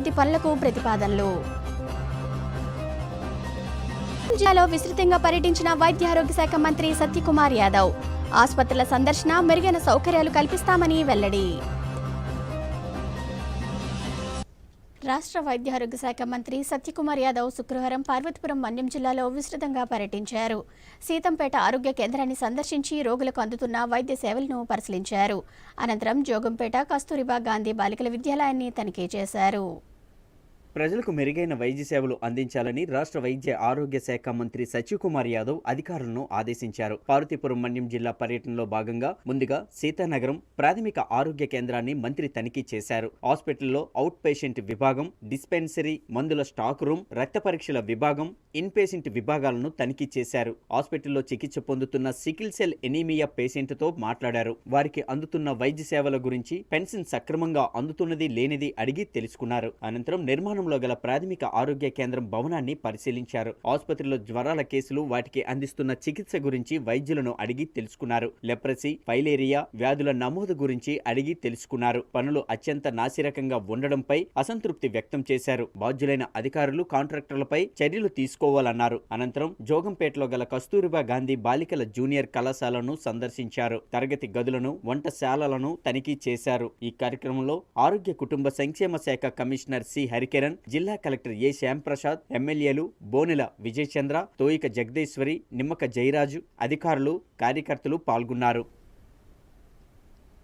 అభివృద్ధి పనులకు ప్రతిపాదనలు. జిల్లాలో విస్తృతంగా పర్యటించిన వైద్య ఆరోగ్య శాఖ మంత్రి సత్యకుమార్ యాదవ్. ఆసుపత్రుల సందర్శన, మెరుగైన సౌకర్యాలు కల్పిస్తామని వెల్లడి. రాష్ట్ర వైద్య ఆరోగ్య శాఖ మంత్రి సత్యకుమార్ యాదవ్ శుక్రవారం పార్వతీపురం మన్యం జిల్లాలో విస్తృతంగా పర్యటించారు. సీతంపేట ఆరోగ్య కేంద్రాన్ని సందర్శించి రోగులకు అందుతున్న వైద్య సేవలను పరిశీలించారు. అనంతరం జోగంపేట కస్తూరిబా గాంధీ బాలికల విద్యాలయాన్ని తనిఖీ చేశారు. ప్రజలకు మెరుగైన వైద్య సేవలు అందించాలని రాష్ట్ర వైద్య ఆరోగ్య శాఖ మంత్రి సత్యకుమార్ యాదవ్ అధికారులను ఆదేశించారు. పార్వతీపురం మన్యం జిల్లా పర్యటనలో భాగంగా ముందుగా సీతానగరం ప్రాథమిక ఆరోగ్య కేంద్రాన్ని మంత్రి తనిఖీ చేశారు. హాస్పిటల్లో అవుట్ పేషెంట్ విభాగం, డిస్పెన్సరీ, మందుల స్టాక్ రూమ్, రక్త పరీక్షల విభాగం, ఇన్ పేషెంట్ విభాగాలను తనిఖీ చేశారు. హాస్పిటల్లో చికిత్స పొందుతున్న సికిల్ సెల్ ఎనీమియా పేషెంట్తో మాట్లాడారు. వారికి అందుతున్న వైద్య సేవల గురించి, పెన్షన్ సక్రమంగా అందుతున్నది లేనిది అడిగి తెలుసుకున్నారు. అనంతరం నిర్మాణం గల ప్రాథమిక ఆరోగ్య కేంద్రం భవనాన్ని పరిశీలించారు. ఆసుపత్రిలో జ్వరాల కేసులు, వాటికి అందిస్తున్న చికిత్స గురించి వైద్యులను అడిగి తెలుసుకున్నారు. లెప్రసీ, ఫైలేరియా వ్యాధుల నమోదు గురించి అడిగి తెలుసుకున్నారు. పనులు అత్యంత నాసిరకంగా ఉండడంపై అసంతృప్తి వ్యక్తం చేశారు. బాధ్యులైన అధికారులు, కాంట్రాక్టర్లపై చర్యలు తీసుకోవాలన్నారు. అనంతరం జోగంపేటలో గల కస్తూరిబా గాంధీ బాలికల జూనియర్ కళాశాలను సందర్శించారు. తరగతి గదులను, వంటశాలలను తనిఖీ చేశారు. ఈ కార్యక్రమంలో ఆరోగ్య కుటుంబ సంక్షేమ శాఖ కమిషనర్ సి హరికిరణ్, జిల్లా కలెక్టర్ ఏ శ్యాంప్రసాద్, ఎమ్మెల్యేలు బోనెల విజయచంద్ర, తోయిక జగదీశ్వరి, నిమ్మక జయరాజు, అధికారులు, కార్యకర్తలు పాల్గొన్నారు.